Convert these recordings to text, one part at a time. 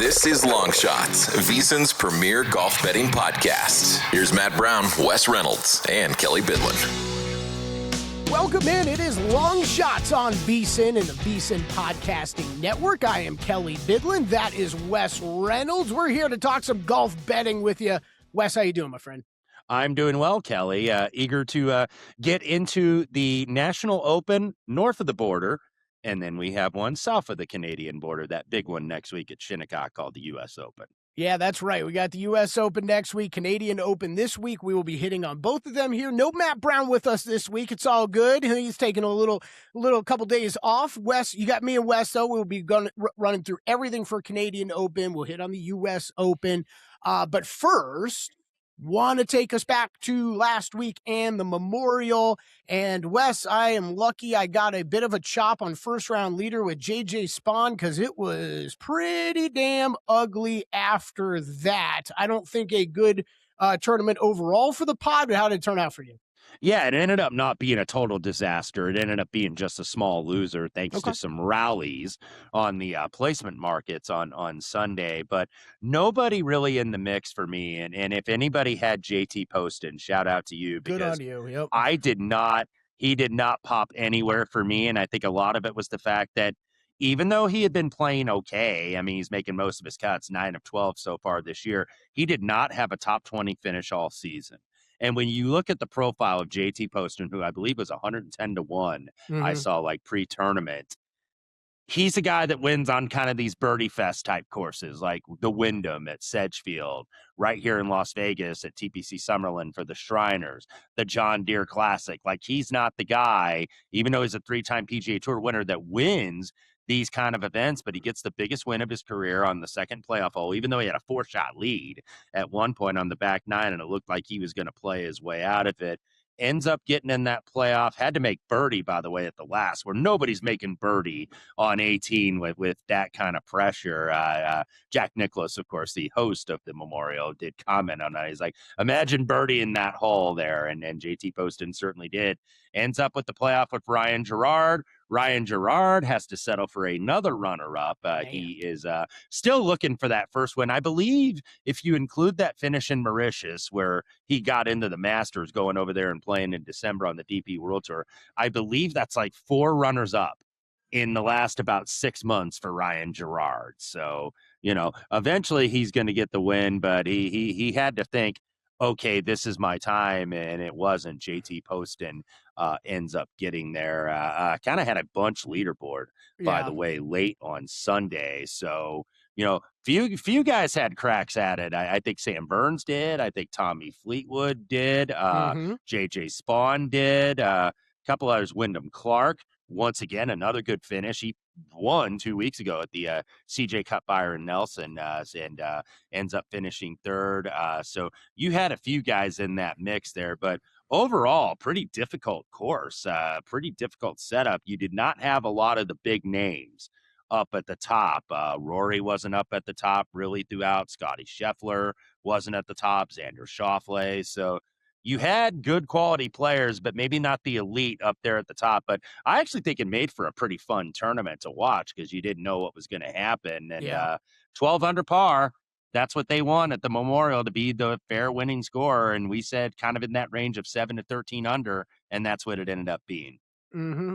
This is Long Shots, VSiN's premier golf betting podcast. Here's Matt Brown, Wes Reynolds, and Kelley Bydlon. Welcome in. It is Long Shots on VSiN and the VSiN Podcasting Network. I am Kelley Bydlon. That is Wes Reynolds. We're here to talk some golf betting with you. Wes, how you doing, my friend? I'm doing well, Kelley. Eager to get into the National Open north of the border. And then we have one south of the Canadian border, that big one next week at Shinnecock called the U.S. Open. Yeah, that's right. We got the U.S. Open next week, Canadian Open this week. We will be hitting on both of them here. No Matt Brown with us this week. It's all good. He's taking a couple days off. Wes, you got me and Wes, though. We'll be running through everything for Canadian Open. We'll hit on the U.S. Open. But first, want to take us back to last week and the Memorial. And Wes, I am lucky I got a bit of a chop on first round leader with JJ Spaun because it was pretty damn ugly after that. I don't think a good tournament overall for the pod, but how did it turn out for you? Yeah, it ended up not being a total disaster. It ended up being just a small loser thanks to some rallies on the placement markets on Sunday. But nobody really in the mix for me. And if anybody had JT Poston, shout out to you. Good on you. Yep. I did not. He did not pop anywhere for me. And I think a lot of it was the fact that even though he had been playing okay, I mean, he's making most of his cuts, 9 of 12 so far this year, he did not have a top 20 finish all season. And when you look at the profile of JT Poston, who I believe was 110-1, I saw like pre-tournament, he's a guy that wins on kind of these birdie fest type courses, like the Wyndham at Sedgefield, right here in Las Vegas at TPC Summerlin for the Shriners, the John Deere Classic. Like, he's not the guy, even though he's a 3-time PGA Tour winner, that wins these kind of events, but he gets the biggest win of his career on the second playoff hole, even though he had a 4-shot lead at one point on the back nine, and it looked like he was going to play his way out of it. Ends up getting in that playoff, had to make birdie, by the way, at the last, where nobody's making birdie on 18 with that kind of pressure. Jack Nicklaus, of course, the host of the Memorial, did comment on that. He's like, imagine birdie in that hole there, and JT Poston certainly did. Ends up with the playoff with Ryan Gerard. Ryan Gerard has to settle for another runner-up. He is still looking for that first win. I believe if you include that finish in Mauritius, where he got into the Masters going over there and playing in December on the DP World Tour, I believe that's like 4 runners-up in the last about 6 months for Ryan Gerard. So, eventually he's going to get the win, but he had to think, okay, this is my time, and it wasn't. JT Poston ends up getting there. Kind of had a bunch leaderboard, by the way, late on Sunday. So, few guys had cracks at it. I think Sam Burns did. I think Tommy Fleetwood did. JJ Spaun did. A couple others. Wyndham Clark, once again, another good finish. He won 2 weeks ago at the CJ Cup Byron Nelson and ends up finishing third. So you had a few guys in that mix there, but overall, pretty difficult course, pretty difficult setup. You did not have a lot of the big names up at the top. Rory wasn't up at the top really throughout. Scotty Scheffler wasn't at the top. Xander Schauffele. So you had good quality players, but maybe not the elite up there at the top. But I actually think it made for a pretty fun tournament to watch because you didn't know what was going to happen. And 12 under par, that's what they want at the Memorial, to be the fair winning score. And we said kind of in that range of 7 to 13 under, and that's what it ended up being.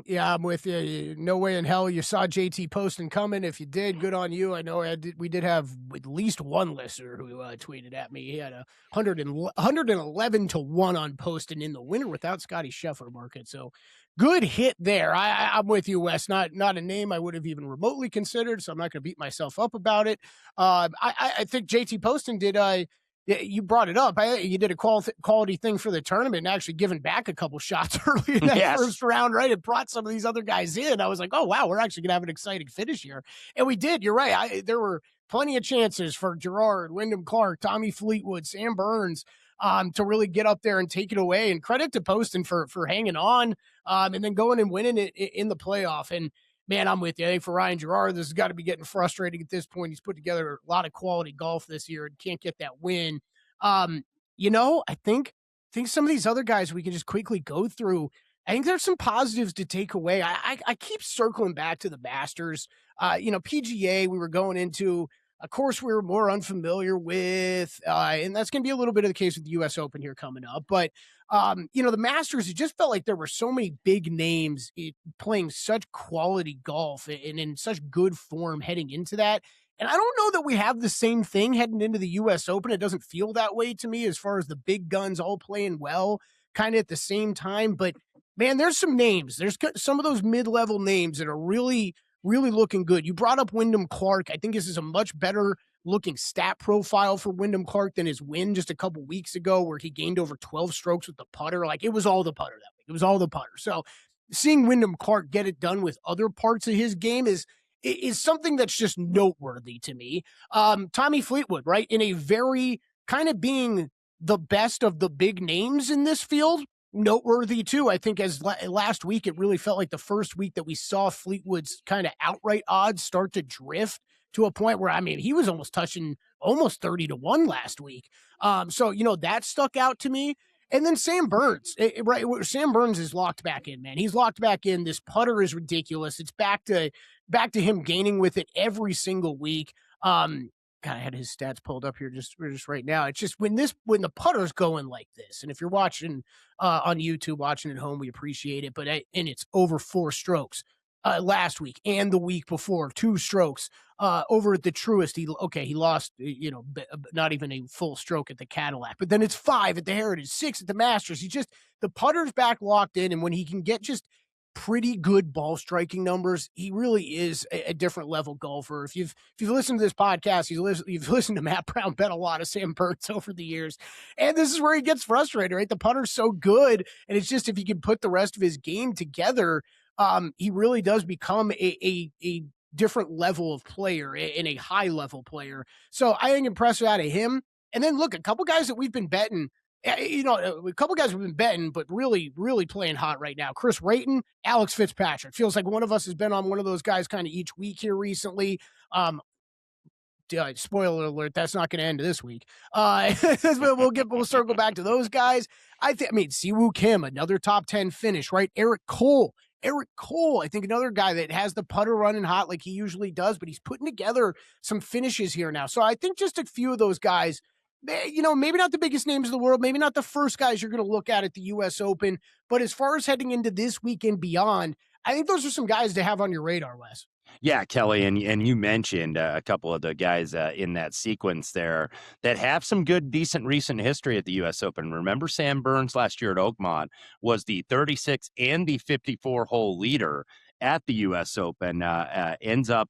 Yeah, I'm with you. No way in hell you saw JT Poston coming. If you did, good on you. I know we did have at least one listener who tweeted at me. He had 111-1 on Poston in the winner without Scotty Scheffler market. So good hit there. I'm with you, Wes. Not a name I would have even remotely considered, so I'm not going to beat myself up about it. I think JT Poston did you brought it up. You did a quality thing for the tournament and actually giving back a couple shots early in that first round, right? It brought some of these other guys in. I was like, oh, wow, we're actually going to have an exciting finish here. And we did. You're right. There were plenty of chances for Gerard, Wyndham Clark, Tommy Fleetwood, Sam Burns to really get up there and take it away. And credit to Poston for hanging on and then going and winning it in the playoff. And man, I'm with you. I think for Ryan Gerard, this has got to be getting frustrating at this point. He's put together a lot of quality golf this year and can't get that win. I think some of these other guys we can just quickly go through. I think there's some positives to take away. I keep circling back to the Masters. PGA, we were going into a course we were more unfamiliar with. And that's going to be a little bit of the case with the U.S. Open here coming up. But, the Masters, it just felt like there were so many big names playing such quality golf and in such good form heading into that. And I don't know that we have the same thing heading into the U.S. Open. It doesn't feel that way to me as far as the big guns all playing well kind of at the same time. But, man, there's some names. There's some of those mid-level names that are really looking good. You brought up Wyndham Clark. I think this is a much better looking stat profile for Wyndham Clark than his win just a couple weeks ago where he gained over 12 strokes with the putter. Like, it was all the putter that week. It was all the putter. So seeing Wyndham Clark get it done with other parts of his game is something that's just noteworthy to me. Tommy Fleetwood, right? In a very kind of being the best of the big names in this field, noteworthy too. I think as last week, it really felt like the first week that we saw Fleetwood's kind of outright odds start to drift to a point where, I mean, he was almost touching almost 30-1 last week. So, that stuck out to me. And then Sam Burns, right? Sam Burns is locked back in, man. He's locked back in. This putter is ridiculous. It's back to him gaining with it every single week. God, I had his stats pulled up here just right now. It's just when the putter's going like this, and if you're watching on YouTube, watching at home, we appreciate it. But and it's over 4 strokes last week and the week before, 2 strokes over at the Truist. He lost, not even a full stroke at the Cadillac, but then it's 5 at the Heritage, 6 at the Masters. The putter's back locked in, and when he can get just pretty good ball striking numbers, he really is a different level golfer. If you've listened to this podcast, you've listened to Matt Brown bet a lot of Sam Burns over the years, and this is where he gets frustrated, right? The putter's so good, and it's just if he can put the rest of his game together, he really does become a different level of player and a high level player. So I think impressive out of him. And then look, a couple guys that we've been betting, a couple guys have been betting, but really, really playing hot right now. Chris Rayton, Alex Fitzpatrick. Feels like one of us has been on one of those guys kind of each week here recently. Spoiler alert, that's not going to end this week. We'll circle back to those guys. Siwoo Kim, another top 10 finish, right? Eric Cole, I think another guy that has the putter running hot like he usually does, but he's putting together some finishes here now. So I think just a few of those guys, maybe not the biggest names in the world, maybe not the first guys you're going to look at the U.S. Open, but as far as heading into this weekend beyond, I think those are some guys to have on your radar, Wes. Yeah, Kelley, and you mentioned a couple of the guys in that sequence there that have some good, decent recent history at the U.S. Open. Remember Sam Burns last year at Oakmont was the 36 and the 54-hole leader at the U.S. Open, ends up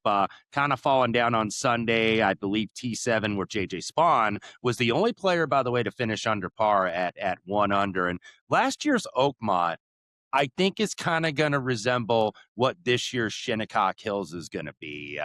kind of falling down on Sunday. I believe T7, where J.J. Spawn was the only player, by the way, to finish under par at 1 under. And last year's Oakmont, I think is kind of going to resemble what this year's Shinnecock Hills is going to be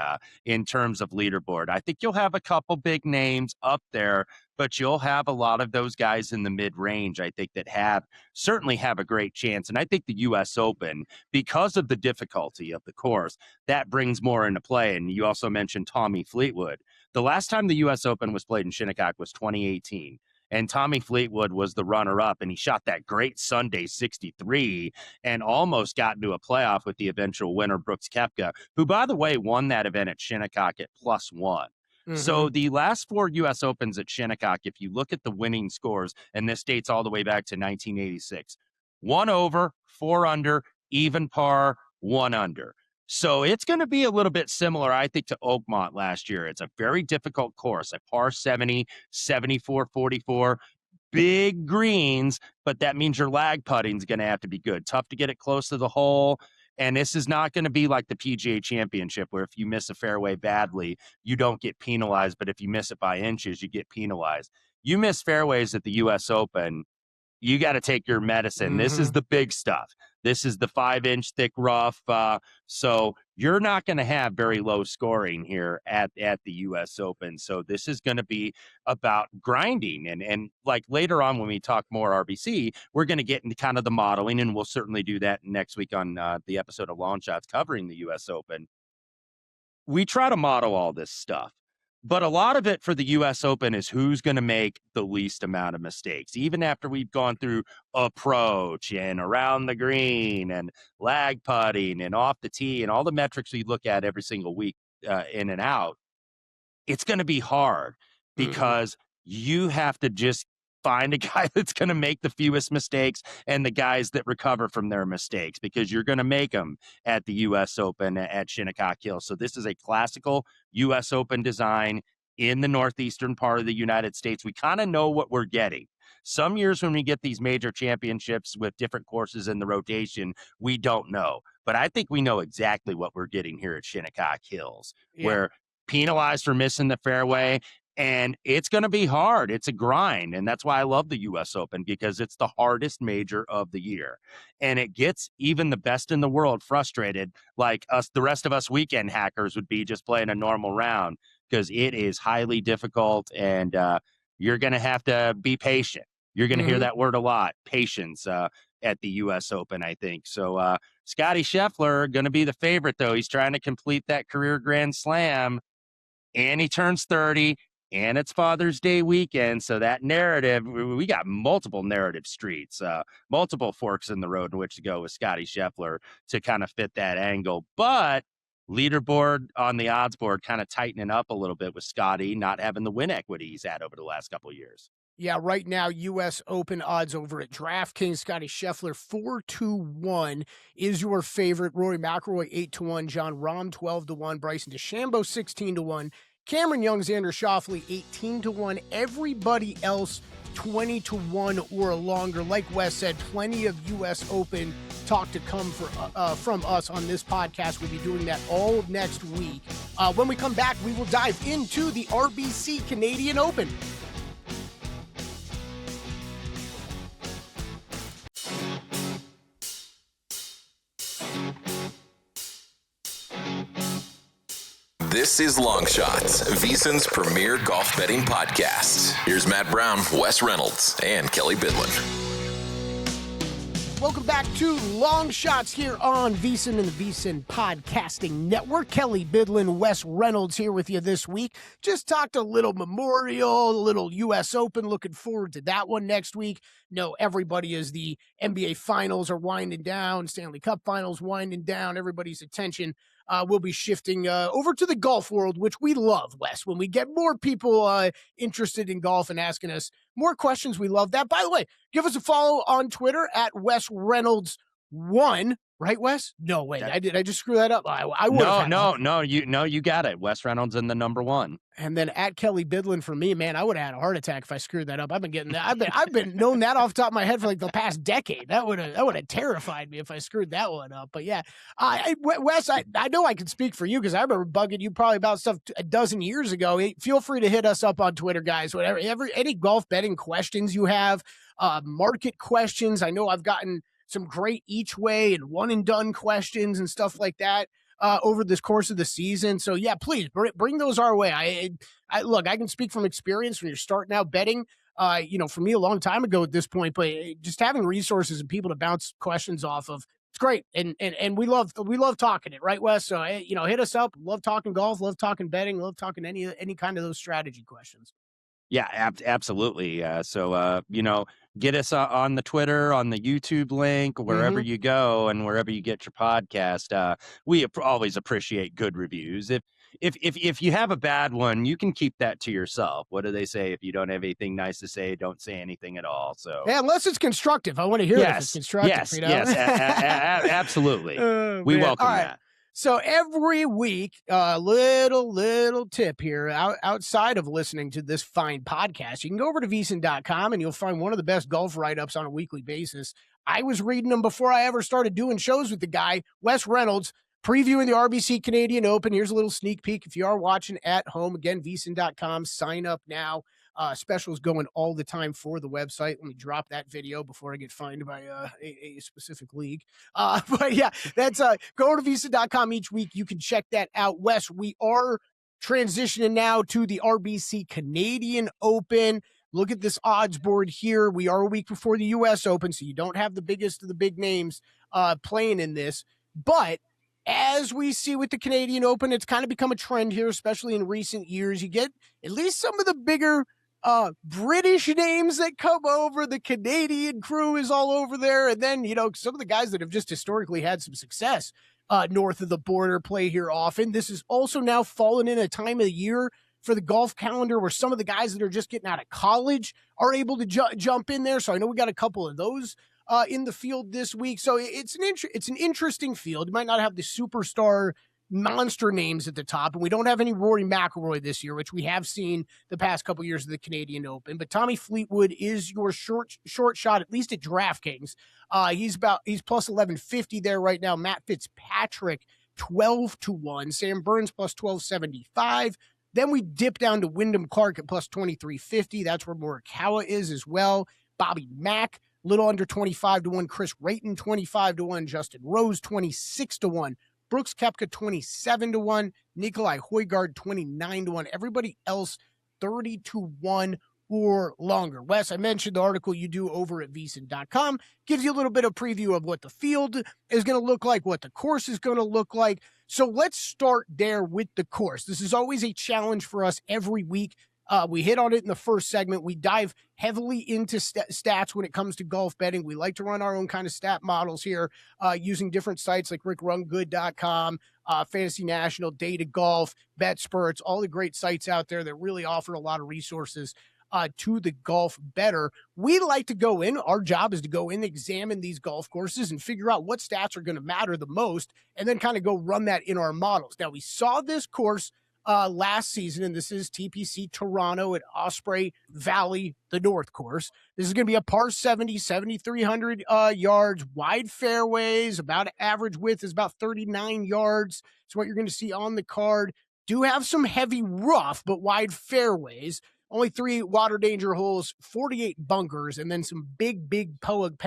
in terms of leaderboard. I think you'll have a couple big names up there, but you'll have a lot of those guys in the mid-range, I think, that certainly have a great chance. And I think the U.S. Open, because of the difficulty of the course, that brings more into play. And you also mentioned Tommy Fleetwood. The last time the U.S. Open was played in Shinnecock was 2018. And Tommy Fleetwood was the runner-up, and he shot that great Sunday 63 and almost got into a playoff with the eventual winner, Brooks Koepka, who, by the way, won that event at Shinnecock at +1. Mm-hmm. So the last 4 U.S. Opens at Shinnecock, if you look at the winning scores, and this dates all the way back to 1986, 1 over, 4 under, even par, 1 under. So it's going to be a little bit similar, I think, to Oakmont last year. It's a very difficult course, a par 70, 74, 44, big greens, but that means your lag putting is going to have to be good. Tough to get it close to the hole. And this is not going to be like the PGA Championship, where if you miss a fairway badly, you don't get penalized. But if you miss it by inches, you get penalized. You miss fairways at the U.S. Open, you got to take your medicine. Mm-hmm. This is the big stuff. This is the 5-inch thick rough. So you're not going to have very low scoring here at the U.S. Open. So this is going to be about grinding. And like later on when we talk more RBC, we're going to get into kind of the modeling, and we'll certainly do that next week on the episode of Long Shots covering the U.S. Open. We try to model all this stuff. But a lot of it for the U.S. Open is who's going to make the least amount of mistakes. Even after we've gone through approach and around the green and lag putting and off the tee and all the metrics we look at every single week in and out, it's going to be hard because you have to just find a guy that's going to make the fewest mistakes and the guys that recover from their mistakes, because you're going to make them at the U.S. Open at Shinnecock Hills. So this is a classical U.S. Open design in the northeastern part of the United States. We kind of know what we're getting. Some years when we get these major championships with different courses in the rotation, we don't know. But I think we know exactly what we're getting here at Shinnecock Hills. We're penalized for missing the fairway, and it's going to be hard. It's a grind, and that's why I love the U.S. Open, because it's the hardest major of the year. And it gets even the best in the world frustrated, like us, the rest of us weekend hackers would be just playing a normal round, because it is highly difficult, and you're going to have to be patient. You're going to hear that word a lot, patience, at the U.S. Open, I think. So Scottie Scheffler going to be the favorite, though. He's trying to complete that career Grand Slam, and he turns 30, and it's Father's Day weekend. So that narrative, we got multiple narrative streets, multiple forks in the road in which to go with Scottie Scheffler to kind of fit that angle. But leaderboard on the odds board kind of tightening up a little bit with Scottie not having the win equity he's had over the last couple of years. Yeah, right now, U.S. Open odds over at DraftKings. Scottie Scheffler 4-1 is your favorite. Rory McIlroy 8-1. Jon Rahm 12-1. Bryson DeChambeau 16-1. Cameron Young, Xander Schauffele 18-1. Everybody else 20-1 or longer. Like Wes said, plenty of U.S. Open talk to come from us on this podcast. We'll be doing that all next week. When we come back, we will dive into the RBC Canadian Open. This is Long Shots, VSiN's premier golf betting podcast. Here's Matt Brown, Wes Reynolds, and Kelley Bydlon. Welcome back to Long Shots here on VSiN and the VSiN Podcasting Network. Kelley Bydlon, Wes Reynolds here with you this week. Just talked a little Memorial, a little U.S. Open. Looking forward to that one next week. No, everybody, as the NBA Finals are winding down, Stanley Cup Finals winding down, everybody's attention will be shifting over to the golf world, which we love, Wes. When we get more people interested in golf and asking us more questions, we love that. By the way, give us a follow on Twitter at Wes Reynolds 1. Right, Wes? No, wait. I just screw that up? I would. No, you got it. Wes Reynolds in the number 1. And then at Kelley Bydlon for me, man, I would have had a heart attack if I screwed that up. I've been getting that. I've been knowing that off the top of my head for like the past decade. That would have terrified me if I screwed that one up. But yeah, Wes, I know I can speak for you because I remember bugging you probably about stuff a dozen years ago. Feel free to hit us up on Twitter, guys. Whatever, any golf betting questions you have, market questions. I know I've gotten some great each way and one and done questions and stuff like that over this course of the season. So yeah, please bring those our way. I look, I can speak from experience when you're starting out betting, for me a long time ago at this point, but just having resources and people to bounce questions off of, it's great. And we love talking it, right, Wes? So, hit us up. Love talking golf, love talking betting, love talking any kind of those strategy questions. Yeah, absolutely. Get us on the Twitter, on the YouTube link, wherever you go and wherever you get your podcast. We always appreciate good reviews. If you have a bad one, you can keep that to yourself. What do they say? If you don't have anything nice to say, don't say anything at all. So yeah, unless it's constructive. I want to hear if it's constructive. Yes, absolutely. We welcome that. So every week, little tip here, outside of listening to this fine podcast, you can go over to VSiN.com and you'll find one of the best golf write-ups on a weekly basis. I was reading them before I ever started doing shows with the guy, Wes Reynolds, previewing the RBC Canadian Open. Here's a little sneak peek. If you are watching at home, again, VSiN.com, sign up now. Specials going all the time for the website. Let me drop that video before I get fined by a specific league. But yeah, that's go to VSiN.com each week. You can check that out. Wes, we are transitioning now to the RBC Canadian Open. Look at this odds board here. We are a week before the U.S. Open, so you don't have the biggest of the big names playing in this. But as we see with the Canadian Open, it's kind of become a trend here, especially in recent years. You get at least some of the bigger British names that come over. The Canadian crew is all over there. And then, some of the guys that have just historically had some success north of the border play here often. This is also now fallen in a time of the year for the golf calendar where some of the guys that are just getting out of college are able to jump in there. So I know we got a couple of those in the field this week. So it's an interesting field. You might not have the superstar monster names at the top, and we don't have any Rory McIlroy this year, which we have seen the past couple years of the Canadian Open. But Tommy Fleetwood is your short shot, at least at DraftKings. He's plus 1150 there right now. Matt Fitzpatrick 12-1, Sam Burns plus 1275. Then we dip down to Wyndham Clark at plus 2350. That's where Morikawa is as well. Bobby Mack, little under 25-1. Chris Rayton 25-1. Justin Rose 26-1. Brooks Koepka 27-1, Nikolai Højgaard 29-1. Everybody else 30-1 or longer. Wes, I mentioned the article you do over at VSiN.com. Gives you a little bit of preview of what the field is going to look like, what the course is going to look like. So let's start there with the course. This is always a challenge for us every week. We hit on it in the first segment. We dive heavily into stats when it comes to golf betting. We like to run our own kind of stat models here using different sites like rickrungood.com, Fantasy National, Data Golf, BetSperts, all the great sites out there that really offer a lot of resources to the golf bettor. We like to go in. Our job is to go in, examine these golf courses and figure out what stats are going to matter the most, and then kind of go run that in our models. Now, we saw this course last season, and this is TPC Toronto at Osprey Valley, the North Course. This is going to be a par 70, 7,300 yards, wide fairways, about average width is about 39 yards. It's what you're going to see on the card. Do have some heavy rough, but wide fairways. Only 3 water danger holes, 48 bunkers, and then some big bent/poet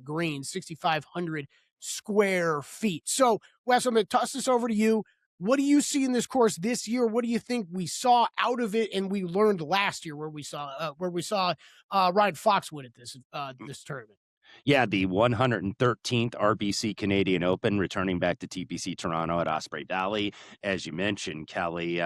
greens, 6,500 square feet. So, Wes, I'm going to toss this over to you. What do you see in this course this year? What do you think we saw out of it and we learned last year where we saw Ryan Foxwood at this tournament? Yeah, the 113th RBC Canadian Open, returning back to TPC Toronto at Osprey Valley, as you mentioned, Kelley.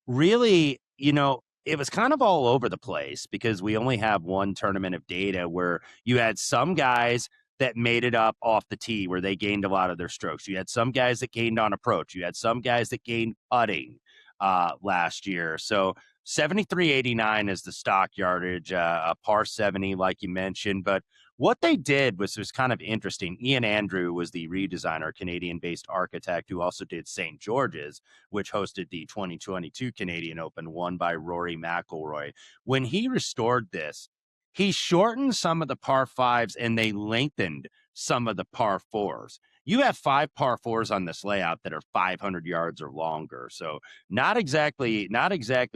Really, it was kind of all over the place because we only have one tournament of data where you had some guys that made it up off the tee where they gained a lot of their strokes. You had some guys that gained on approach. You had some guys that gained putting last year. So 73.89 is the stock yardage, a par 70, like you mentioned. But what they did was kind of interesting. Ian Andrew was the redesigner, Canadian-based architect who also did St. George's, which hosted the 2022 Canadian Open, won by Rory McIlroy. When he restored this, he shortened some of the par 5s and they lengthened some of the par 4s. You have 5 par 4s on this layout that are 500 yards or longer. So not exactly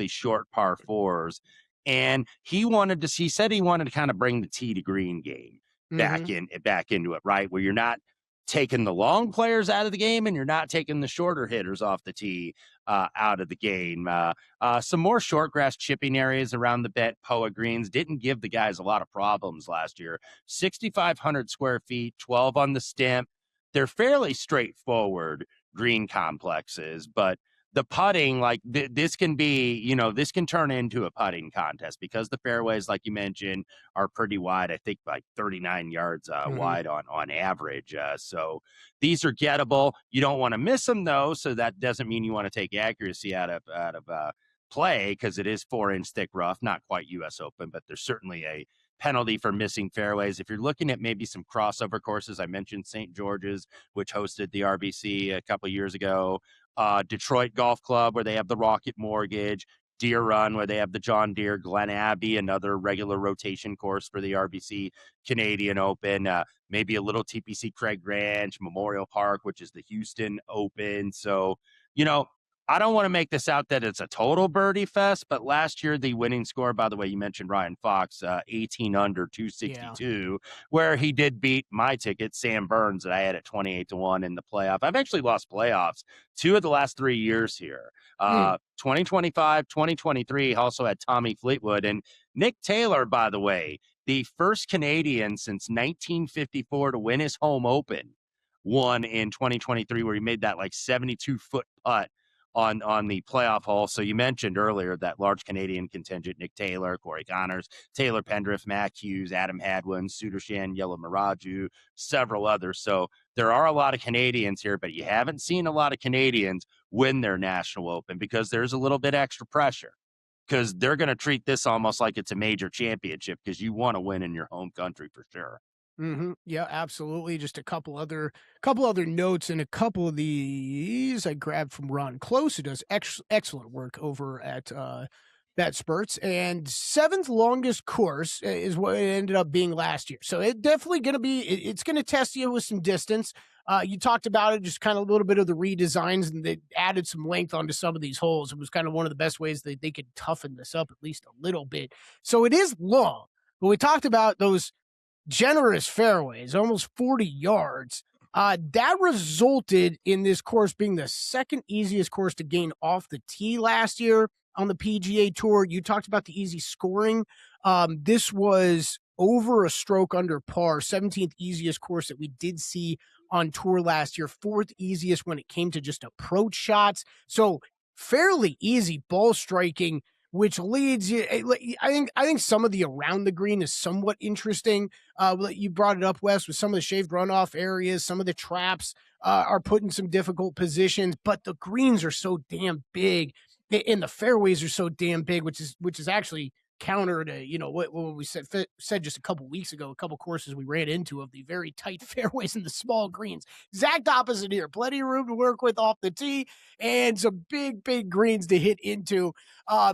short par 4s. And he said he wanted to kind of bring the tee to green game back into it, right? Where you're not taking the long players out of the game and you're not taking the shorter hitters off the tee out of the game. Some more short grass chipping areas around the bent POA greens didn't give the guys a lot of problems last year. 6,500 square feet, 12 on the stimp. They're fairly straightforward green complexes, but the putting, like this can be, this can turn into a putting contest because the fairways, like you mentioned, are pretty wide. I think like 39 yards wide on average. So these are gettable. You don't want to miss them though. So that doesn't mean you want to take accuracy out of play because it is 4-inch thick rough, not quite US Open, but there's certainly a penalty for missing fairways. If you're looking at maybe some crossover courses, I mentioned St. George's, which hosted the RBC a couple of years ago. Detroit Golf Club, where they have the Rocket Mortgage, Deer Run, where they have the John Deere, Glen Abbey, another regular rotation course for the RBC Canadian Open, maybe a little TPC Craig Ranch, Memorial Park, which is the Houston Open. So, I don't want to make this out that it's a total birdie fest, but last year the winning score, by the way, you mentioned Ryan Fox, 18 under 262, where he did beat my ticket, Sam Burns, that I had at 28-1 in the playoff. I've actually lost playoffs 2 of the last 3 years here. 2025, 2023 also had Tommy Fleetwood and Nick Taylor, by the way, the first Canadian since 1954 to win his home open, won in 2023, where he made that like 72-foot putt on the playoff hole. So you mentioned earlier that large Canadian contingent: Nick Taylor, Corey Connors, Taylor Pendriff, Matt Hughes, Adam Hadwin, Sudarshan, Yellow Miraju, several others. So there are a lot of Canadians here, but you haven't seen a lot of Canadians win their National Open because there's a little bit extra pressure, because they're going to treat this almost like it's a major championship, because you want to win in your home country for sure. Yeah, absolutely. Just a couple other notes, and a couple of these I grabbed from Ron Close, who does excellent work over at Bet Spurts. And seventh longest course is what it ended up being last year. So it definitely going to be, it's going to test you with some distance. You talked about it, just kind of a little bit of the redesigns, and they added some length onto some of these holes. It was kind of one of the best ways that they could toughen this up at least a little bit. So it is long, but we talked about those generous fairways, almost 40 yards. That resulted in this course being the second easiest course to gain off the tee last year on the PGA Tour. You talked about the easy scoring. This was over a stroke under par, 17th easiest course that we did see on tour last year, fourth easiest when it came to just approach shots. So fairly easy ball striking, which leads you. I think some of the around the green is somewhat interesting. You brought it up, Wes, with some of the shaved runoff areas. Some of the traps are put in some difficult positions, but the greens are so damn big, and the fairways are so damn big, which is actually counter to what we said just a couple weeks ago. A couple courses we ran into of the very tight fairways and the small greens. Exact opposite here. Plenty of room to work with off the tee, and some big greens to hit into.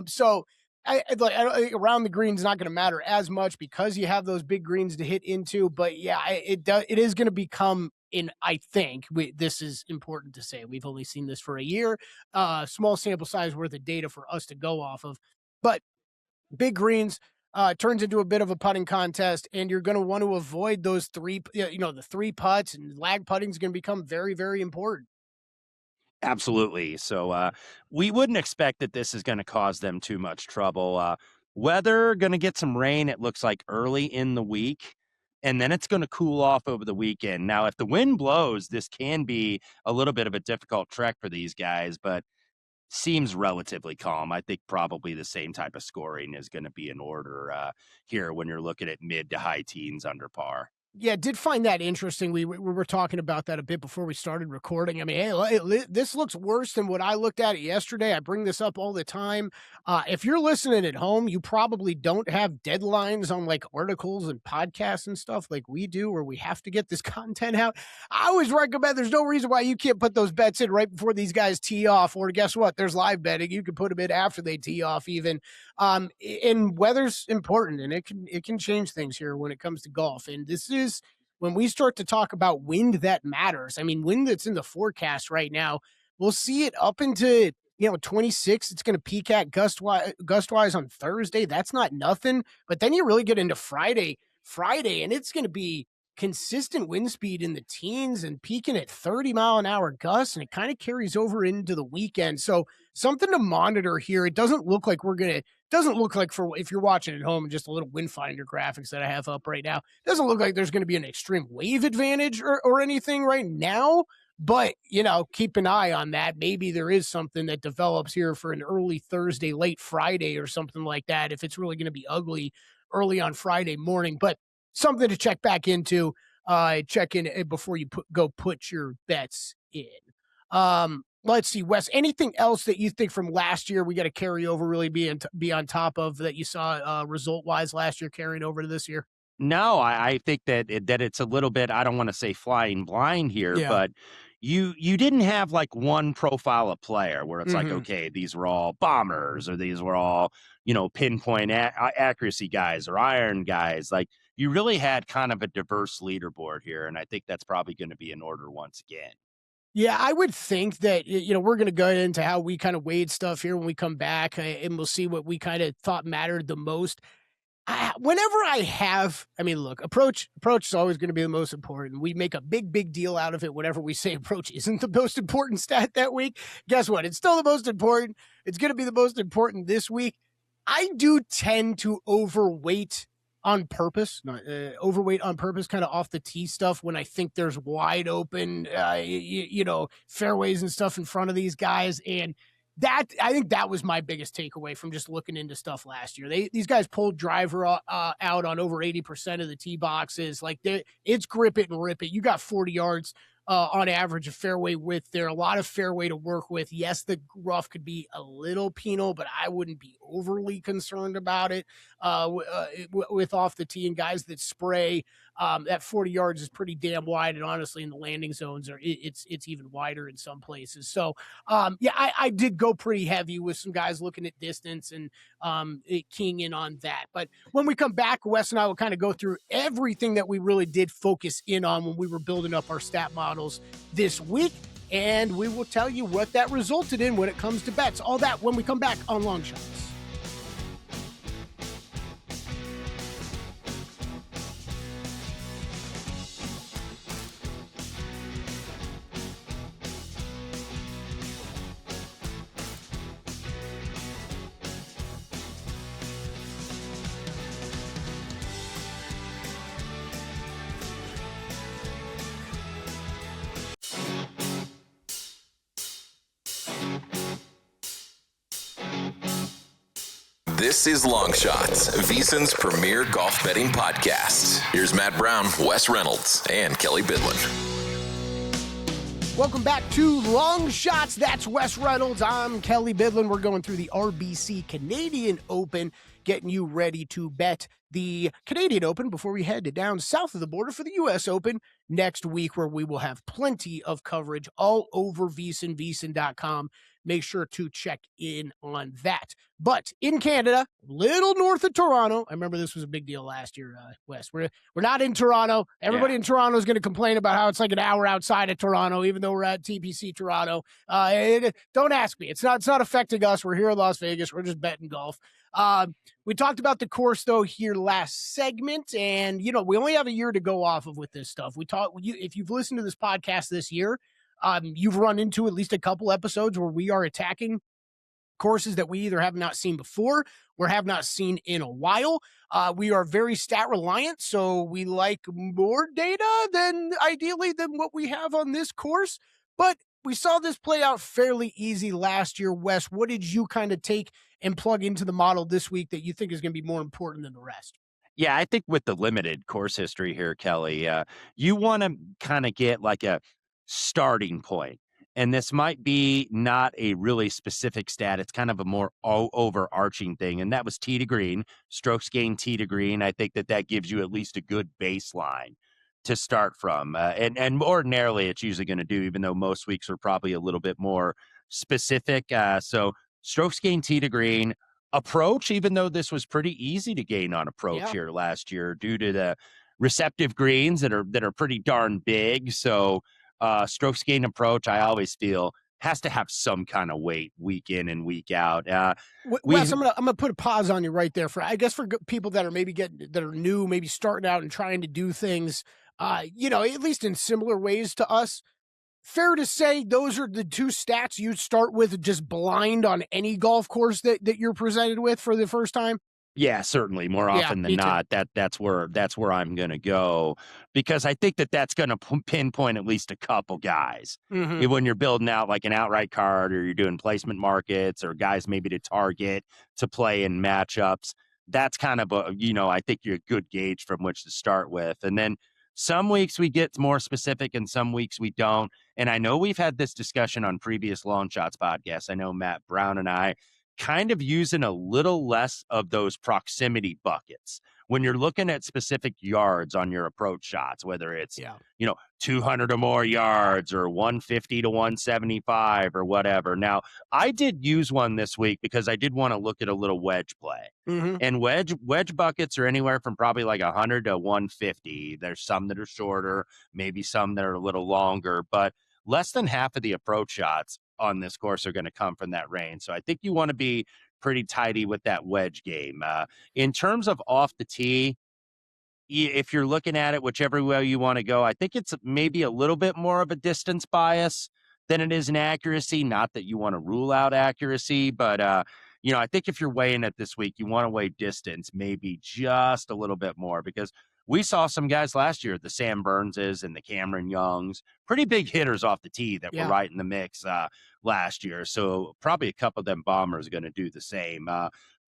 So I think around the green is not going to matter as much because you have those big greens to hit into. But yeah, it is going to become. I think this is important to say. We've only seen this for a year, small sample size worth of data for us to go off of, but big greens turns into a bit of a putting contest, and you're going to want to avoid those the three putts, and lag putting is going to become very, very important. Absolutely. So we wouldn't expect that this is going to cause them too much trouble. Weather going to get some rain, it looks like, early in the week, and then it's going to cool off over the weekend. Now, if the wind blows, this can be a little bit of a difficult trek for these guys, but seems relatively calm. I think probably the same type of scoring is going to be in order here when you're looking at mid to high teens under par. Yeah, did find that interesting. We were talking about that a bit before we started recording. I mean, hey, this looks worse than what I looked at it yesterday. I bring this up all the time. If you're listening at home, you probably don't have deadlines on like articles and podcasts and stuff like we do, where we have to get this content out. I always recommend, there's no reason why you can't put those bets in right before these guys tee off, or guess what? There's live betting. You can put them in after they tee off even. And weather's important, and it can change things here when it comes to golf. And this is when we start to talk about wind that matters. I mean, wind that's in the forecast right now, we'll see it up into 26. It's going to peak at gust-wise on Thursday. That's not nothing. But then you really get into Friday, and it's going to be consistent wind speed in the teens and peaking at 30-mile-an-hour gusts, and it kind of carries over into the weekend. So something to monitor here. It doesn't look like for, if you're watching at home, just a little wind finder graphics that I have up right now, it doesn't look like there's going to be an extreme wave advantage or anything right now. But, keep an eye on that. Maybe there is something that develops here for an early Thursday, late Friday or something like that, if it's really going to be ugly early on Friday morning. But something to check back into, check in before you put your bets in. Let's see, Wes, anything else that you think from last year we got to carry over, really be on top of, that you saw result-wise last year carrying over to this year? No, I think that it's a little bit, I don't want to say flying blind here, but you didn't have like one profile of player where it's like, okay, these were all bombers, or these were all, pinpoint accuracy guys or iron guys. Like, you really had kind of a diverse leaderboard here, and I think that's probably going to be in order once again. Yeah, I would think that, we're going to go into how we kind of weighed stuff here when we come back, and we'll see what we kind of thought mattered the most. Whenever look, approach is always going to be the most important. We make a big deal out of it whenever we say approach isn't the most important stat that week. Guess what? It's still the most important. It's going to be the most important this week. I do tend to overweight on purpose, kind of off the tee stuff when I think there's wide open, fairways and stuff in front of these guys. And I think that was my biggest takeaway from just looking into stuff last year. These guys pulled driver out on over 80% of the tee boxes. Like it's grip it and rip it. You got 40 yards on average of fairway width there. A lot of fairway to work with. Yes, the rough could be a little penal, but I wouldn't be overly concerned about it with off the tee and guys that spray. That 40 yards is pretty damn wide, and honestly, in the landing zones, it's even wider in some places. So, I did go pretty heavy with some guys looking at distance and keying in on that. But when we come back, Wes and I will kind of go through everything that we really did focus in on when we were building up our stat models this week, and we will tell you what that resulted in when it comes to bets. All that when we come back on Long Shots. This is Long Shots, VSiN's premier golf betting podcast. Here's Matt Brown, Wes Reynolds, and Kelley Bydlon. Welcome back to Long Shots. That's Wes Reynolds. I'm Kelley Bydlon. We're going through the RBC Canadian Open, getting you ready to bet the Canadian Open before we head down south of the border for the U.S. Open next week, where we will have plenty of coverage all over VSiN, VSiN.com. Make sure to check in on that. But in Canada, little north of Toronto, I remember this was a big deal last year, Wes. We're not in Toronto. Everybody in Toronto is going to complain about how it's like an hour outside of Toronto, even though we're at TPC Toronto. Don't ask me. It's not affecting us. We're here in Las Vegas. We're just betting golf. We talked about the course, though, here last segment, and, we only have a year to go off of with this stuff. If you've listened to this podcast this year, you've run into at least a couple episodes where we are attacking courses that we either have not seen before or have not seen in a while. We are very stat reliant, so we like more data than what we have on this course. But we saw this play out fairly easy last year. Wes, what did you kind of take and plug into the model this week that you think is going to be more important than the rest? Yeah, I think with the limited course history here, Kelley, you want to kind of get like a starting point. And this might be not a really specific stat. It's kind of a more overarching thing. And that was tee to green, strokes gained tee to green. I think that gives you at least a good baseline to start from. And ordinarily it's usually going to do, even though most weeks are probably a little bit more specific. So strokes gained tee to green, approach, even though this was pretty easy to gain on approach here last year due to the receptive greens that are pretty darn big. So strokes gained approach, I always feel, has to have some kind of weight week in and week out. Wes, I'm gonna put a pause on you right there for people that are that are new, maybe starting out and trying to do things, at least in similar ways to us. Fair to say those are the two stats you start with just blind on any golf course that you're presented with for the first time? Yeah, certainly. More often than not, that's where I'm going to go, because I think that's going to pinpoint at least a couple guys. Mm-hmm. When you're building out like an outright card, or you're doing placement markets, or guys maybe to target to play in matchups, that's kind of I think you're a good gauge from which to start with. And then some weeks we get more specific and some weeks we don't. And I know we've had this discussion on previous Long Shots podcasts. I know Matt Brown and I kind of using a little less of those proximity buckets when you're looking at specific yards on your approach shots, whether it's 200 or more yards or 150 to 175 or whatever. Now, I did use one this week because I did want to look at a little wedge play. Mm-hmm. And wedge buckets are anywhere from probably like 100 to 150. There's some that are shorter, maybe some that are a little longer, but less than half of the approach shots on this course are going to come from that range. So I think you want to be pretty tidy with that wedge game. In terms of off the tee, if you're looking at it whichever way you want to go, I think it's maybe a little bit more of a distance bias than it is an accuracy. Not that you want to rule out accuracy, but I think if you're weighing it this week, you want to weigh distance maybe just a little bit more, because we saw some guys last year, the Sam Burnses and the Cameron Youngs, pretty big hitters off the tee that were right in the mix last year. So probably a couple of them bombers are going to do the same.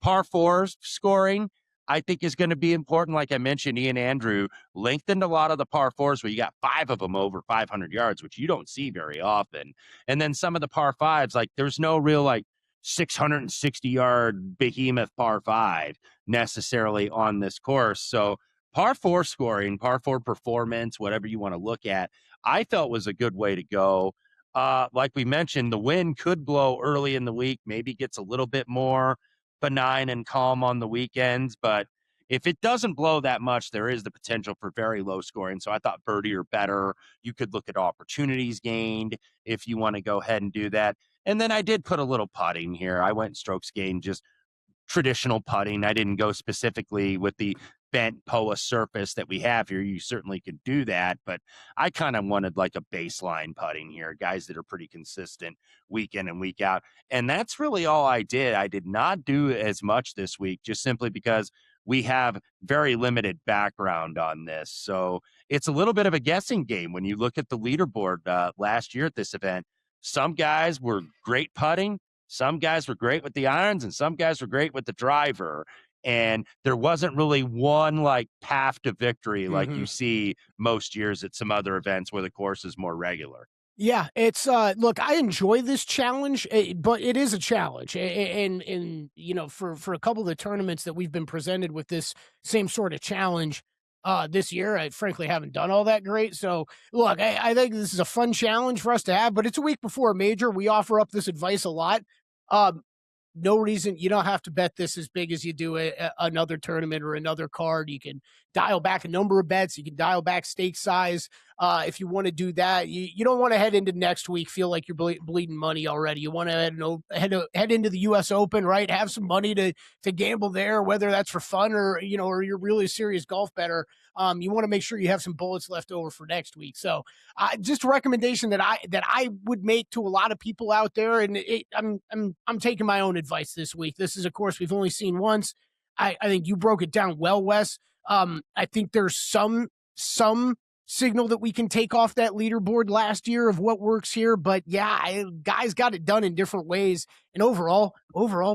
Par fours scoring, I think, is going to be important. Like I mentioned, Ian Andrew lengthened a lot of the par fours where you got 5 of them over 500 yards, which you don't see very often. And then some of the par fives, like there's no real like 660-yard behemoth par 5 necessarily on this course. So par 4 scoring, par 4 performance, whatever you want to look at, I felt was a good way to go. Like we mentioned, the wind could blow early in the week, maybe gets a little bit more benign and calm on the weekends. But if it doesn't blow that much, there is the potential for very low scoring. So I thought birdie or better. You could look at opportunities gained if you want to go ahead and do that. And then I did put a little putting here. I went strokes gained, just traditional putting. I didn't go specifically with the bent POA surface that we have here. You certainly could do that, but I kind of wanted like a baseline putting here, guys that are pretty consistent week in and week out. And that's really all I did. I did not do as much this week, just simply because we have very limited background on this. So it's a little bit of a guessing game when you look at the leaderboard last year at this event. Some guys were great putting, some guys were great with the irons, and some guys were great with the driver. And there wasn't really one like path to victory like you see most years at some other events where the course is more regular. Yeah, it's look, I enjoy this challenge, but it is a challenge. And you know, for a couple of the tournaments that we've been presented with this same sort of challenge this year, I frankly haven't done all that great. So look, I think this is a fun challenge for us to have, but it's a week before a major. We offer up this advice a lot. No reason you don't have to bet this as big as you do another tournament or another card. You can dial back a number of bets. You can dial back stake size if you want to do that. You don't want to head into next week feel like you're bleeding money already. You want to head into the U.S. Open, right? Have some money to gamble there, whether that's for fun or or you're really a serious golf bettor. You want to make sure you have some bullets left over for next week. So just a recommendation that I would make to a lot of people out there, and I'm taking my own advice this week. This is a course we've only seen once. I think you broke it down well, Wes. I think there's some signal that we can take off that leaderboard last year of what works here. But yeah, guys got it done in different ways. And overall,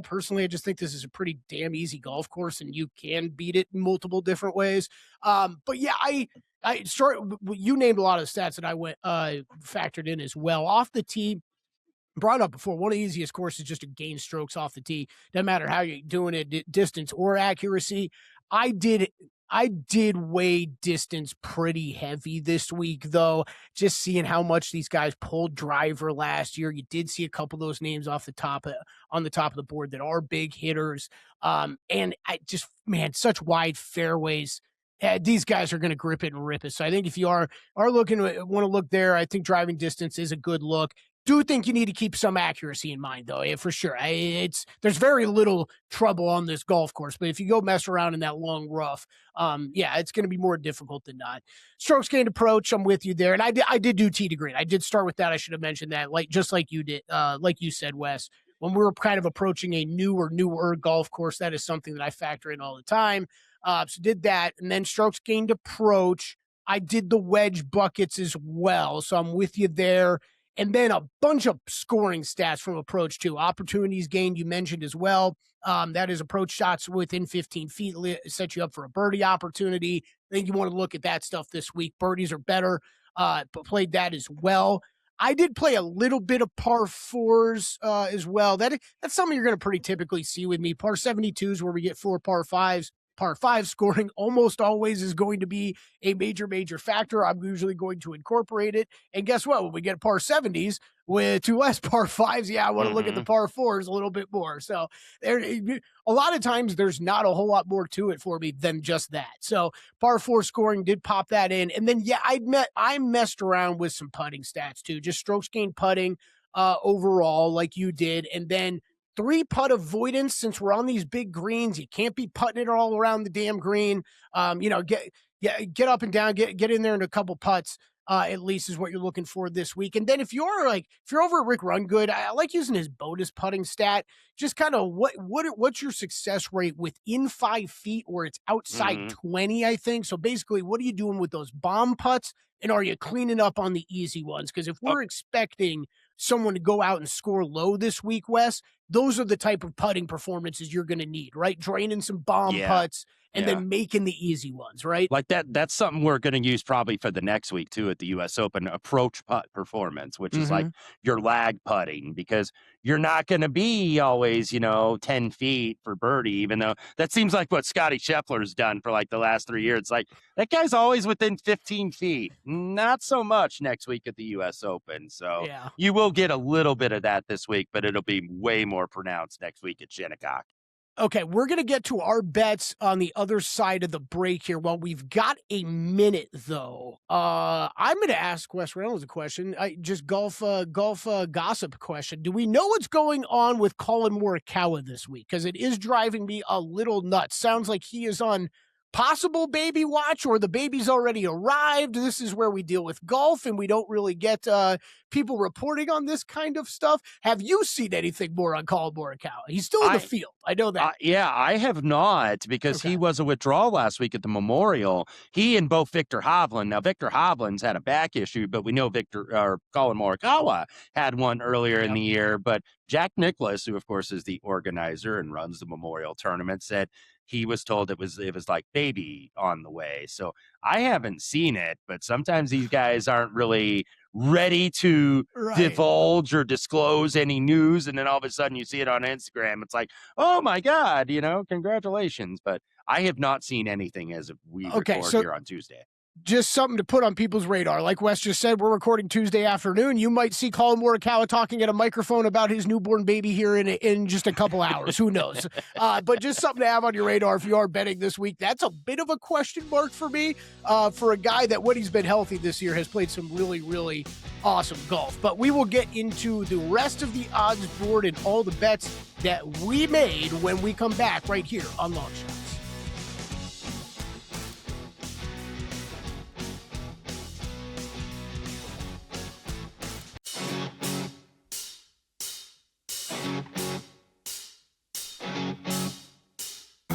personally, I just think this is a pretty damn easy golf course, and you can beat it in multiple different ways. But yeah, you named a lot of the stats that I went factored in as well. Off the tee, brought up before, one of the easiest courses just to gain strokes off the tee. Doesn't matter how you're doing it, distance or accuracy. I did weigh distance pretty heavy this week, though, just seeing how much these guys pulled driver last year. You did see a couple of those names on the top of the board that are big hitters. And I just, man, such wide fairways. These guys are going to grip it and rip it. So I think if you are want to look there, I think driving distance is a good look. Do think you need to keep some accuracy in mind, though, for sure. There's very little trouble on this golf course, but if you go mess around in that long rough, it's going to be more difficult than not. Strokes gained approach, I'm with you there, and I did do tee to green. I did start with that. I should have mentioned that, just like you did, like you said, Wes. When we were kind of approaching a newer golf course, that is something that I factor in all the time. So did that, and then strokes gained approach. I did the wedge buckets as well, so I'm with you there. And then a bunch of scoring stats from approach too. Opportunities gained, you mentioned as well. That is approach shots within 15 feet, set you up for a birdie opportunity. I think you want to look at that stuff this week. Birdies are better, but played that as well. I did play a little bit of par fours as well. That's something you're going to pretty typically see with me. Par 72s where we get 4 par fives. Par 5 scoring almost always is going to be a major factor. I'm usually going to incorporate it. And guess what? When we get par 70s with 2 less par 5s, I want to look at the par 4s a little bit more. So a lot of times there's not a whole lot more to it for me than just that. So par 4 scoring did pop that in. And then, I messed around with some putting stats too, just strokes gained putting overall like you did. And then 3 putt avoidance, since we're on these big greens. You can't be putting it all around the damn green. Get up and down, get in there in a couple putts. At least is what you're looking for this week. And then if you're over at Rick Rungood, I like using his bonus putting stat. Just kind of what's your success rate within 5 feet or it's outside 20, I think. So basically, what are you doing with those bomb putts? And are you cleaning up on the easy ones? Because if we're expecting someone to go out and score low this week, Wes, those are the type of putting performances you're going to need, right? Draining some bomb putts and then making the easy ones, right? Like that's something we're going to use probably for the next week too at the U.S. Open, approach putt performance, which is like your lag putting, because you're not going to be always, 10 feet for birdie, even though that seems like what Scotty Scheffler's done for like the last 3 years. It's like that guy's always within 15 feet. Not so much next week at the U.S. Open. So you will get a little bit of that this week, but it'll be way more pronounced next week at Shinnecock. Okay, we're going to get to our bets on the other side of the break here. Well, we've got a minute, though. I'm going to ask Wes Reynolds a question, just golf gossip question. Do we know what's going on with Collin Morikawa this week? Because it is driving me a little nuts. Sounds like he is on possible baby watch, or the baby's already arrived. This is where we deal with golf, and we don't really get people reporting on this kind of stuff. Have you seen anything more on Collin Morikawa? He's still in the field. I know that. I have not, because he was a withdrawal last week at the Memorial. He and both Victor Hovland. Now, Victor Hovland's had a back issue, but we know Collin Morikawa had one earlier in the year. But Jack Nicklaus, who of course is the organizer and runs the Memorial Tournament, said he was told it was like baby on the way. So I haven't seen it, but sometimes these guys aren't really ready to divulge or disclose any news. And then all of a sudden you see it on Instagram. It's like, oh my God, congratulations. But I have not seen anything as we record here on Tuesday. Just something to put on people's radar. Like Wes just said, we're recording Tuesday afternoon. You might see Collin Morikawa talking at a microphone about his newborn baby here in just a couple hours. Who knows? But just something to have on your radar if you are betting this week. That's a bit of a question mark for me, for a guy that, when he's been healthy this year, has played some really, really awesome golf. But we will get into the rest of the odds board and all the bets that we made when we come back right here on Long Shots.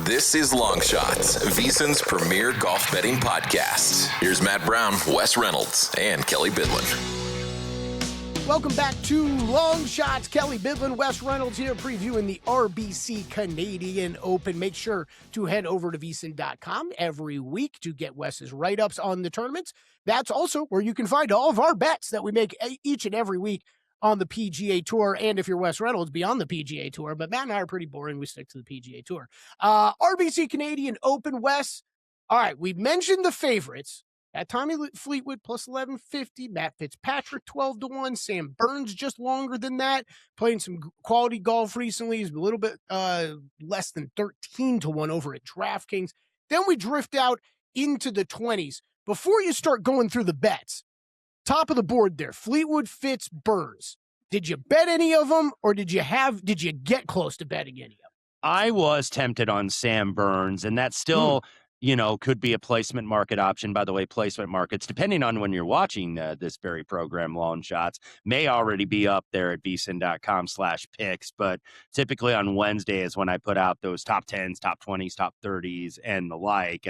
This is Long Shots, VSiN's premier golf betting podcast. Here's Matt Brown, Wes Reynolds, and Kelley Bydlon. Welcome back to Long Shots. Kelley Bydlon, Wes Reynolds here, previewing the RBC Canadian Open. Make sure to head over to VSiN.com every week to get Wes's write-ups on the tournaments. That's also where you can find all of our bets that we make each and every week on the PGA Tour, and if you're Wes Reynolds, beyond the PGA Tour. But Matt and I are pretty boring. We stick to the PGA Tour. RBC Canadian Open, Wes. All right, we mentioned the favorites. At Tommy Fleetwood plus 1150, Matt Fitzpatrick 12-1, Sam Burns just longer than that, playing some quality golf recently. He's a little bit less than 13-1 over at DraftKings. Then we drift out into the 20s. Before you start going through the bets, top of the board there, Fleetwood, Fitz, Burns. Did you bet any of them, or did you get close to betting any of them? I was tempted on Sam Burns, and that's still, could be a placement market option. By the way, placement markets, depending on when you're watching this very program, Long Shots, may already be up there at vsin.com/picks. But typically on Wednesday is when I put out those top 10s, top 20s, top 30s, and the like.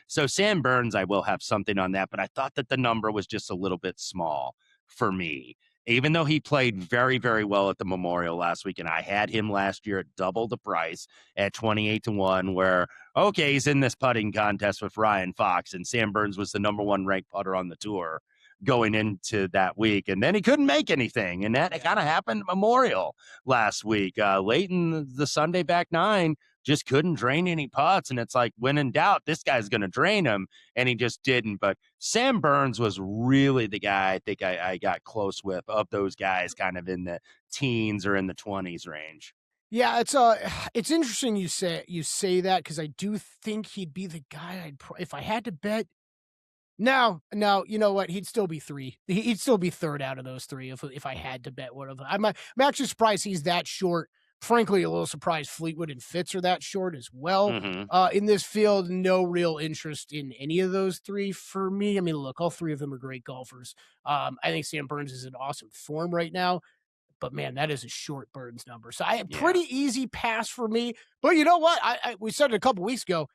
So Sam Burns, I will have something on that, but I thought that the number was just a little bit small for me. Even though he played very, very well at the Memorial last week, and I had him last year at double the price at 28-1, where, okay, he's in this putting contest with Ryan Fox, and Sam Burns was the number one ranked putter on the tour going into that week. And then he couldn't make anything, and that kind of happened at Memorial last week. Late in the Sunday back nine, just couldn't drain any putts. And it's like, when in doubt, this guy's going to drain him. And he just didn't. But Sam Burns was really the guy I think I got close with of those guys kind of in the teens or in the 20s range. Yeah, it's interesting you say that, because I do think he'd be the guy if I had to bet. No, you know what? He'd still be three. He'd still be third out of those three if I had to bet one of them. I'm actually surprised he's that short. Frankly, a little surprised Fleetwood and Fitz are that short as well. In this field, no real interest in any of those three for me. I mean, look, all three of them are great golfers. I think Sam Burns is in awesome form right now. But, man, that is a short Burns number. So I had pretty easy pass for me. But you know what? We said it a couple weeks ago.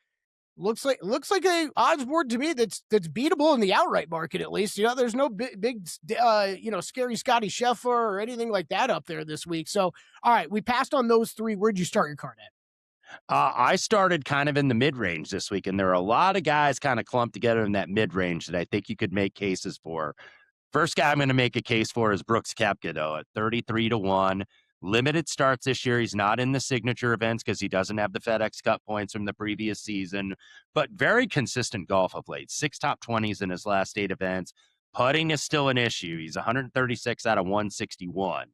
Looks like a odds board to me that's beatable in the outright market, at least. There's no big scary Scotty Scheffler or anything like that up there this week. So, all right, we passed on those three. Where'd you start your card at? I started kind of in the mid-range this week, and there are a lot of guys kind of clumped together in that mid-range that I think you could make cases for. First guy I'm going to make a case for is Brooks Koepka, though, at 33-1. Limited starts this year. He's not in the signature events because he doesn't have the FedEx Cup points from the previous season, but very consistent golf of late. 6 top 20s in his last 8 events. Putting is still an issue. He's 136 out of 161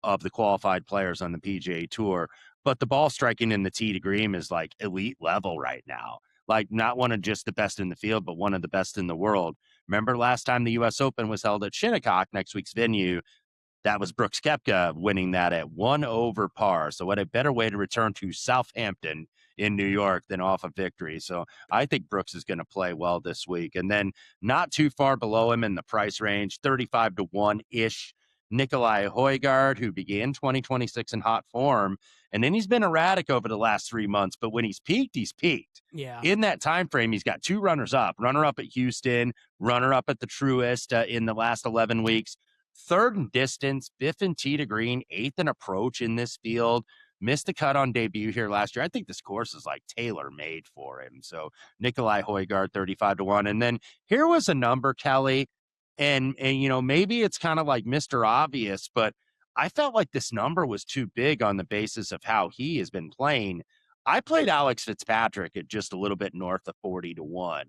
of the qualified players on the PGA Tour, but the ball striking in the tee to green is like elite level right now. Like not one of just the best in the field, but one of the best in the world. Remember last time the U.S. Open was held at Shinnecock, next week's venue, that was Brooks Koepka winning that at 1 over par. So what a better way to return to Southampton in New York than off a victory. So I think Brooks is going to play well this week. And then not too far below him in the price range, 35-1-ish, Nikolai Højgaard, who began 2026 in hot form. And then he's been erratic over the last 3 months. But when he's peaked. Yeah. In that time frame, he's got 2 runners-up. Runner-up at Houston, runner-up at the Truist in the last 11 weeks. 3rd in distance, 5th in tee to green, 8th in approach in this field. Missed the cut on debut here last year. I think this course is like tailor-made for him. So Nikolai Højgaard, 35-1. And then here was a number, Kelley, and maybe it's kind of like Mr. Obvious, but I felt like this number was too big on the basis of how he has been playing. I played Alex Fitzpatrick at just a little bit north of 40-1.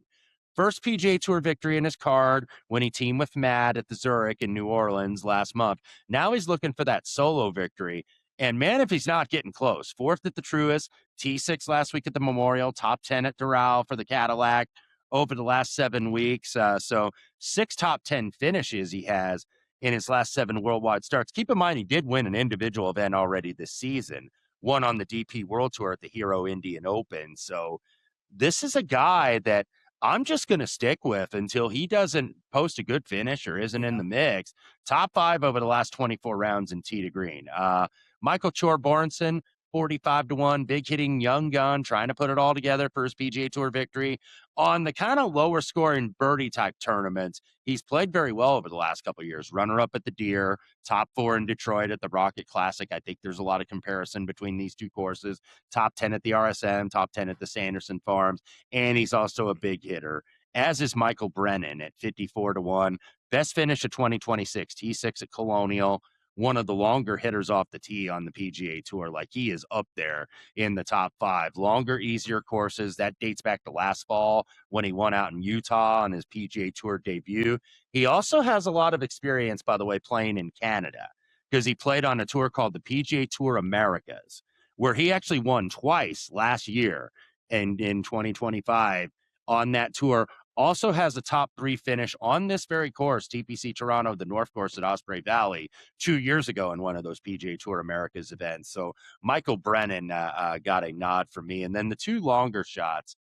First PGA Tour victory in his card when he teamed with Matt at the Zurich in New Orleans last month. Now he's looking for that solo victory. And man, if he's not getting close, 4th at the Truist, T6 last week at the Memorial, top 10 at Doral for the Cadillac over the last 7 weeks. So 6 top 10 finishes he has in his last 7 worldwide starts. Keep in mind, he did win an individual event already this season, one on the DP World Tour at the Hero Indian Open. So this is a guy that I'm just going to stick with until he doesn't post a good finish or isn't in the mix. Top 5 over the last 24 rounds in tee to green. Michael Chorbjornsson, 45-1, big hitting young gun, trying to put it all together for his PGA Tour victory. On the kind of lower scoring birdie type tournaments, he's played very well over the last couple of years. Runner up at the Deer, top 4 in Detroit at the Rocket Classic. I think there's a lot of comparison between these two courses. Top 10 at the RSM, top 10 at the Sanderson Farms, and he's also a big hitter, as is Michael Brennan at 54-1. Best finish of 2026, T6 at Colonial. One of the longer hitters off the tee on the PGA Tour. Like he is up there in the top 5. Longer, easier courses. That dates back to last fall when he won out in Utah on his PGA Tour debut. He also has a lot of experience, by the way, playing in Canada because he played on a tour called the PGA Tour Americas, where he actually won twice last year and in 2025 on that tour. Also has a top 3 finish on this very course, TPC Toronto, the North Course at Osprey Valley, 2 years ago in one of those PGA Tour Americas events. So Michael Brennan got a nod from me. And then the 2 longer shots,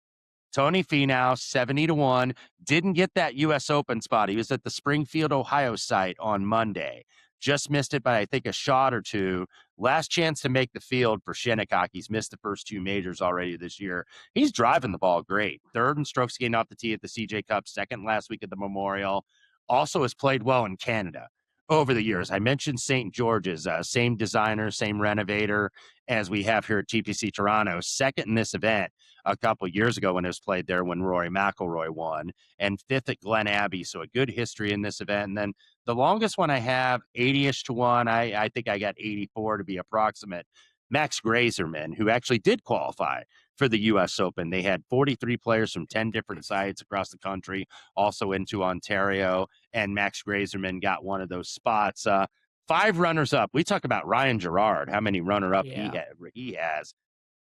Tony Finau, 70-1, didn't get that U.S. Open spot. He was at the Springfield, Ohio site on Monday. Just missed it by, I think, a shot or 2. Last chance to make the field for Shinnecock. He's missed the first 2 majors already this year. He's driving the ball great. 3rd in strokes gained off the tee at the CJ Cup, 2nd last week at the Memorial. Also has played well in Canada over the years. I mentioned St. George's, same designer, same renovator as we have here at TPC Toronto. 2nd in this event a couple of years ago when it was played there when Rory McIlroy won, and 5th at Glen Abbey. So a good history in this event. And then the longest one I have, 80-ish to 1. I think I got 84 to be approximate. Max Grazerman, who actually did qualify for the U.S. Open. They had 43 players from 10 different sites across the country, also into Ontario, and Max Grazerman got one of those spots. 5 runners-up. We talk about Ryan Gerard, how many runner-up he has.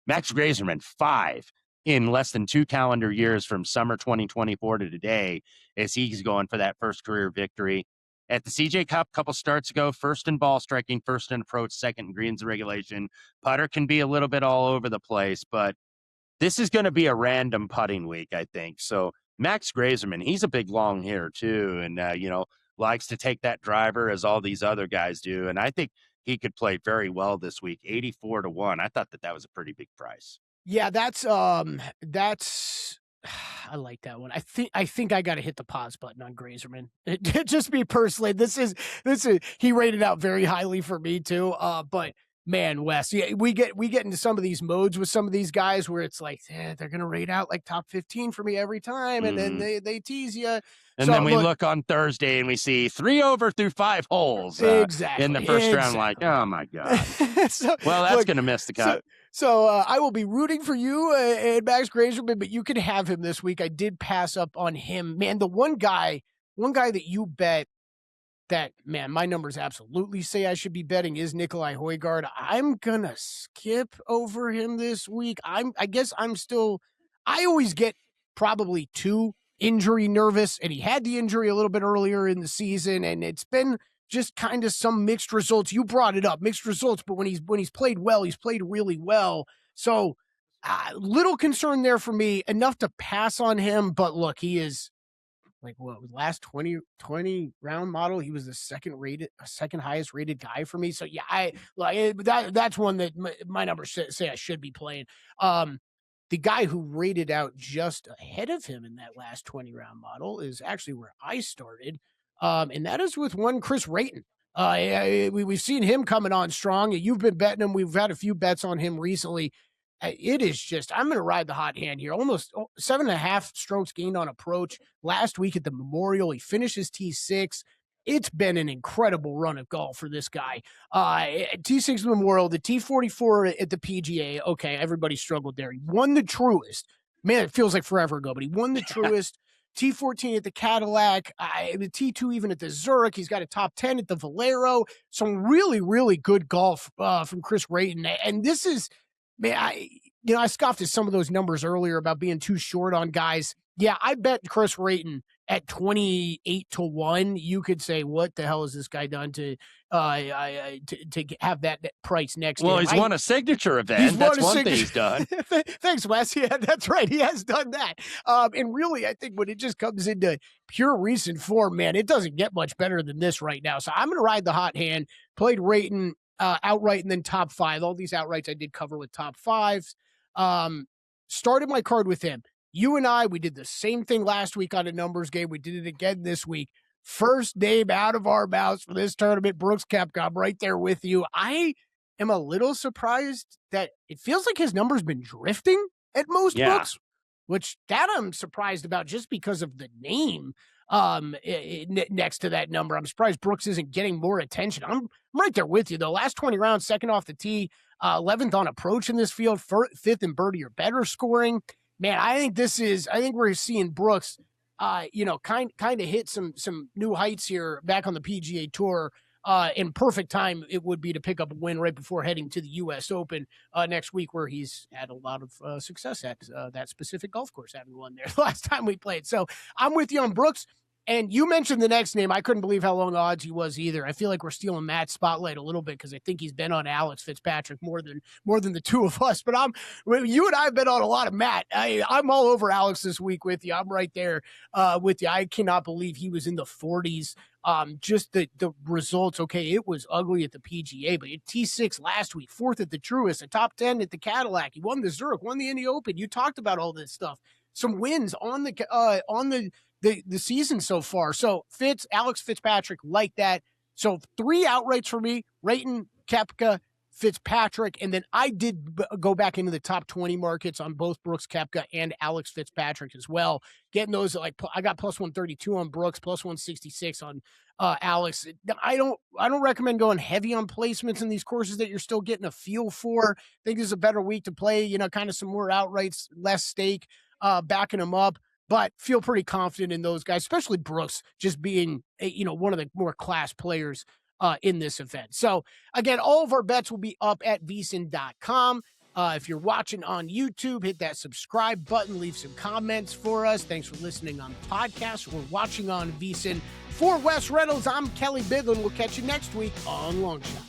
Max Grazerman, 5 in less than 2 calendar years from summer 2024 to today as he's going for that first career victory. At the CJ Cup a couple starts ago, 1st in ball striking, 1st in approach, 2nd in greens and regulation. Putter can be a little bit all over the place, but this is going to be a random putting week, I think. So Max Grazerman, he's a big long hitter too, and likes to take that driver as all these other guys do. And I think he could play very well this week, 84-1. I thought that was a pretty big price. Yeah, that's I like that one. I think I got to hit the pause button on Grazerman. Just me personally, this is he rated out very highly for me too. But man, Wes, yeah, we get into some of these modes with some of these guys where it's like, they're gonna rate out like top 15 for me every time, and then they tease you. And then we look on Thursday and we see 3 over through 5 holes exactly in the first round. Like, oh my god! Well, that's gonna miss the cut. So I will be rooting for you and Max Grazerman, but you can have him this week. I did pass up on him. Man, the one guy that you bet that, man, my numbers absolutely say I should be betting is Nikolai Højgaard. I'm going to skip over him this week. I always get probably too injury nervous, and he had the injury a little bit earlier in the season, and it's been just kind of some mixed results. You brought it up, mixed results, but when he's played well, he's played really well. So little concern there for me, enough to pass on him. But look, he is like, what, last 20 round model, he was the second highest rated guy for me. So yeah, that's one that my numbers say I should be playing. The guy who rated out just ahead of him in that last 20 round model is actually where I started. And that is with one Chris Rayton. We've seen him coming on strong. You've been betting him. We've had a few bets on him recently. It is just, I'm going to ride the hot hand here. Almost 7.5 strokes gained on approach. Last week at the Memorial, he finishes T6. It's been an incredible run of golf for this guy. T6 Memorial, the T44 at the PGA. Okay, everybody struggled there. He won the Truist. Man, it feels like forever ago, but he won the Truist. T14 at the Cadillac, the T2 even at the Zurich. He's got a top 10 at the Valero. Some really, really good golf from Chris Rayton. And this is, man, I scoffed at some of those numbers earlier about being too short on guys. Yeah, I bet Chris Rayton at 28-1. You could say, what the hell has this guy done to have that price next year? Well, he's won a signature event. That's one thing he's done. Thanks, Wes. Yeah, that's right. He has done that. And really, I think when it just comes into pure recent form, man, it doesn't get much better than this right now. So I'm going to ride the hot hand. Played Rayton outright and then top 5. All these outrights I did cover with top 5s. Started my card with him. You and I, we did the same thing last week on a numbers game. We did it again this week. First name out of our mouths for this tournament, Brooks Koepka. I'm right there with you. I am a little surprised that it feels like his number's been drifting at most books, which that I'm surprised about just because of the name next to that number. I'm surprised Brooks isn't getting more attention. I'm right there with you, though. Last 20 rounds, second off the tee, 11th on approach in this field, 5th in birdie or better scoring. Man, I think we're seeing Brooks, kind of hit some new heights here back on the PGA Tour. In perfect time, it would be to pick up a win right before heading to the U.S. Open next week, where he's had a lot of success at that specific golf course, having won there the last time we played. So I'm with you on Brooks. And you mentioned the next name. I couldn't believe how long odds he was either. I feel like we're stealing Matt's spotlight a little bit because I think he's been on Alex Fitzpatrick more than the two of us. But you and I have been on a lot of Matt. I'm all over Alex this week with you. I'm right there with you. I cannot believe he was in the 40s. Just the results. Okay, it was ugly at the PGA, but T6 last week, 4th at the Truist, a top 10 at the Cadillac. He won the Zurich, won the Indian Open. You talked about all this stuff. Some wins on the season so far. So Alex Fitzpatrick like that. So 3 outrights for me: Rayton, Koepka, Fitzpatrick, and then I did go back into the top 20 markets on both Brooks Koepka and Alex Fitzpatrick as well. Getting those, like, I got plus 132 on Brooks, plus 166 on Alex. I don't recommend going heavy on placements in these courses that you're still getting a feel for. I think this is a better week to play, kind of some more outrights, less stake, backing them up. But feel pretty confident in those guys, especially Brooks, just being one of the more class players in this event. So again, all of our bets will be up at vsin.com. If you're watching on YouTube, hit that subscribe button, leave some comments for us. Thanks for listening on the podcast or watching on VSiN. For Wes Reynolds, I'm Kelley Bydlon. We'll catch you next week on Long Shot.